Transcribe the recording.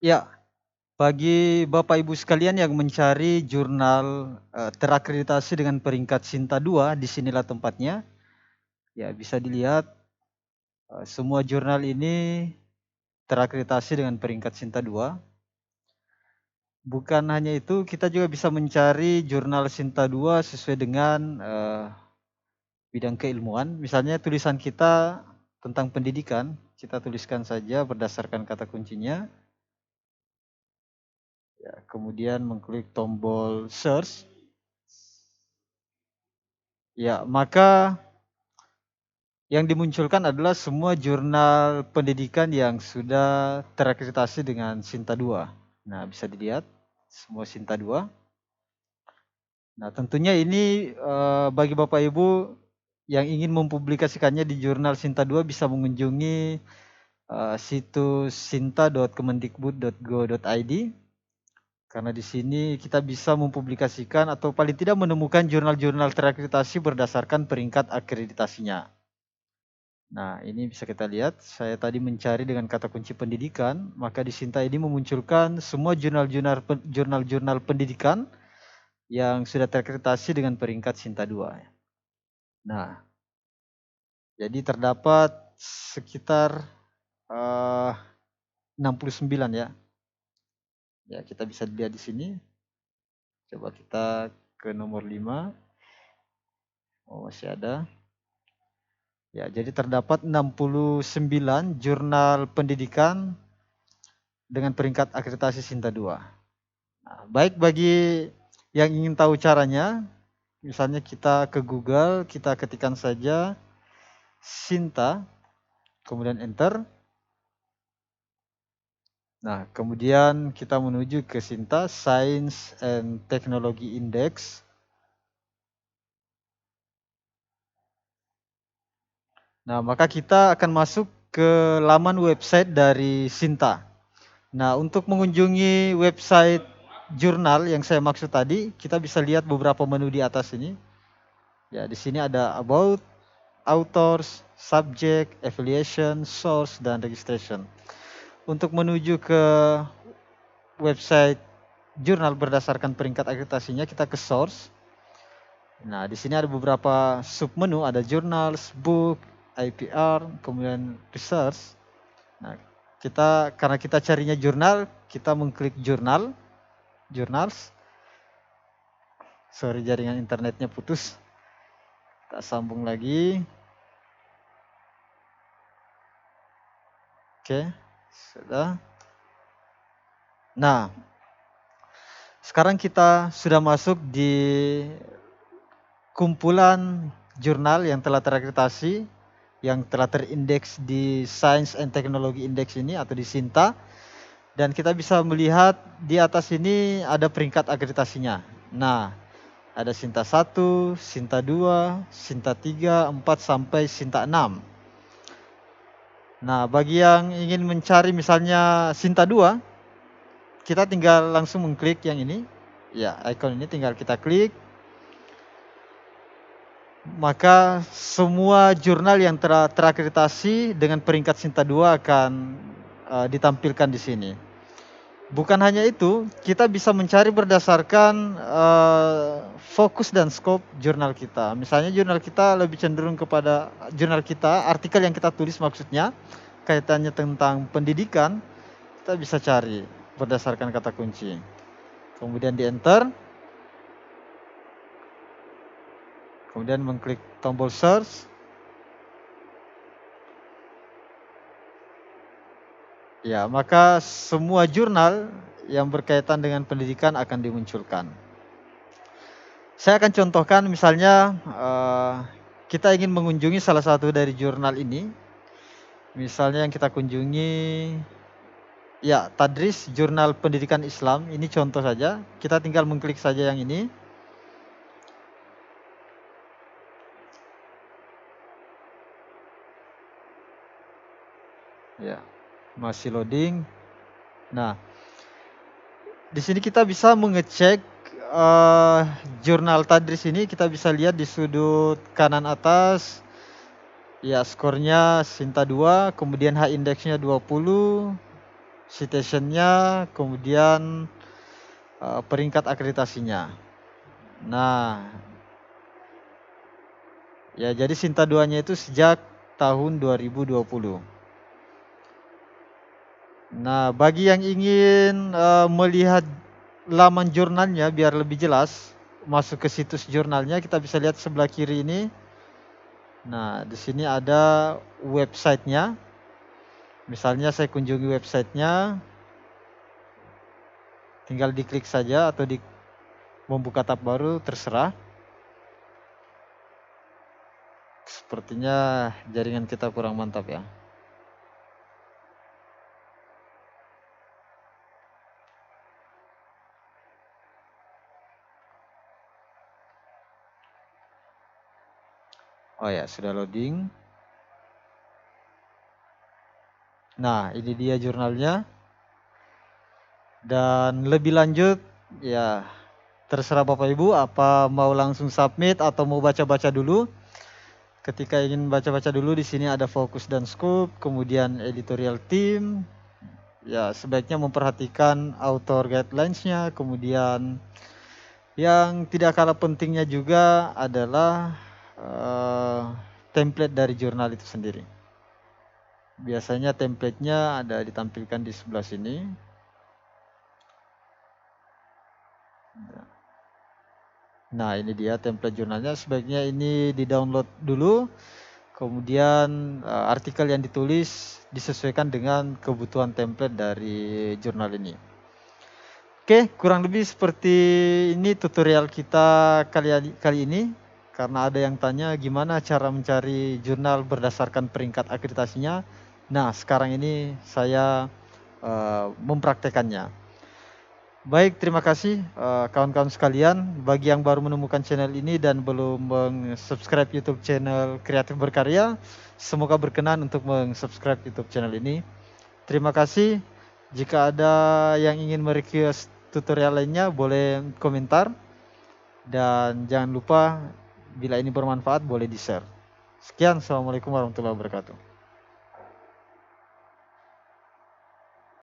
Ya, bagi Bapak Ibu sekalian yang mencari jurnal terakreditasi dengan peringkat Sinta 2, disinilah tempatnya. Ya, bisa dilihat semua jurnal ini terakreditasi dengan peringkat Sinta 2. Bukan hanya itu, kita juga bisa mencari jurnal Sinta 2 sesuai dengan bidang keilmuan. Misalnya tulisan kita tentang pendidikan, kita tuliskan saja berdasarkan kata kuncinya. Ya, kemudian mengklik tombol search. Ya, maka yang dimunculkan adalah semua jurnal pendidikan yang sudah terakreditasi dengan Sinta 2. Nah, bisa dilihat semua Sinta 2. Nah, tentunya ini bagi Bapak Ibu yang ingin mempublikasikannya di jurnal Sinta 2 bisa mengunjungi situs sinta.kemendikbud.go.id, karena di sini kita bisa mempublikasikan atau paling tidak menemukan jurnal-jurnal terakreditasi berdasarkan peringkat akreditasinya. Nah, ini bisa kita lihat, saya tadi mencari dengan kata kunci pendidikan, maka di Sinta ini memunculkan semua jurnal-jurnal pendidikan yang sudah terakreditasi dengan peringkat Sinta 2. Nah, jadi terdapat sekitar 69 ya. Ya, kita bisa lihat di sini. Coba kita ke nomor 5. Oh, masih ada. Ya, jadi terdapat 69 jurnal pendidikan dengan peringkat akreditasi Sinta 2. Nah, baik bagi yang ingin tahu caranya, misalnya kita ke Google, kita ketikkan saja Sinta, kemudian enter. Nah, kemudian kita menuju ke Sinta Science and Technology Index. Nah, maka kita akan masuk ke laman website dari Sinta. Nah, untuk mengunjungi website jurnal yang saya maksud tadi, kita bisa lihat beberapa menu di atas ini. Ya, di sini ada about, authors, subject, affiliation, source, dan registration. Untuk menuju ke website jurnal berdasarkan peringkat akreditasinya, kita ke source. Nah, di sini ada beberapa submenu, ada journals, book, IPR, kemudian research. Nah, karena kita carinya jurnal, kita mengklik jurnal, journals. Sorry, jaringan internetnya putus. Kita sambung lagi. Oke, sudah. Nah, sekarang kita sudah masuk di kumpulan jurnal yang telah terakreditasi, yang telah terindeks di Science and Technology Index ini atau di Sinta. Dan kita bisa melihat di atas ini ada peringkat akreditasinya. Nah, ada Sinta 1, Sinta 2, Sinta 3, 4 sampai Sinta 6. Nah, bagi yang ingin mencari misalnya Sinta 2, kita tinggal langsung mengklik yang ini. Ya, icon ini tinggal kita klik. Maka semua jurnal yang terakreditasi dengan peringkat Sinta 2 akan ditampilkan di sini. Bukan hanya itu, kita bisa mencari berdasarkan fokus dan scope jurnal kita. Misalnya jurnal kita lebih cenderung kepada artikel yang kita tulis maksudnya, kaitannya tentang pendidikan, kita bisa cari berdasarkan kata kunci. Kemudian di enter. Kemudian mengklik tombol search. Ya, maka semua jurnal yang berkaitan dengan pendidikan akan dimunculkan. Saya akan contohkan misalnya kita ingin mengunjungi salah satu dari jurnal ini. Misalnya yang kita kunjungi ya Tadris Jurnal Pendidikan Islam, ini contoh saja. Kita tinggal mengklik saja yang ini. Ya, masih loading. Nah, di sini kita bisa mengecek jurnal Tadris ini, kita bisa lihat di sudut kanan atas. Ya, skornya Sinta 2, kemudian H indeksnya 20, citationnya, kemudian peringkat akreditasinya. Nah, ya jadi Sinta 2-nya itu sejak tahun 2020. Nah, bagi yang ingin melihat laman jurnalnya biar lebih jelas, masuk ke situs jurnalnya kita bisa lihat sebelah kiri ini. Nah, di sini ada websitenya. Misalnya saya kunjungi websitenya, tinggal diklik saja atau di membuka tab baru, terserah. Sepertinya jaringan kita kurang mantap ya. Oh ya, sudah loading. Nah, ini dia jurnalnya. Dan lebih lanjut, ya terserah Bapak Ibu apa mau langsung submit atau mau baca-baca dulu. Ketika ingin baca-baca dulu, di sini ada fokus dan scope, kemudian editorial team. Ya, sebaiknya memperhatikan author guidelines-nya, kemudian yang tidak kalah pentingnya juga adalah template dari jurnal itu sendiri. Biasanya template-nya ada ditampilkan di sebelah sini. Nah, ini dia template jurnalnya. Sebaiknya ini di-download dulu. Kemudian artikel yang ditulis disesuaikan dengan kebutuhan template dari jurnal ini. Oke, kurang lebih seperti ini tutorial kita kali ini. Karena ada yang tanya gimana cara mencari jurnal berdasarkan peringkat akreditasinya. Nah, sekarang ini saya mempraktekannya. Baik, terima kasih kawan-kawan sekalian. Bagi yang baru menemukan channel ini dan belum meng-subscribe YouTube channel Kreatif Berkarya, semoga berkenan untuk meng-subscribe YouTube channel ini. Terima kasih. Jika ada yang ingin merequest tutorial lainnya, boleh komentar. Dan jangan lupa bila ini bermanfaat boleh di-share. Sekian, assalamualaikum warahmatullahi wabarakatuh.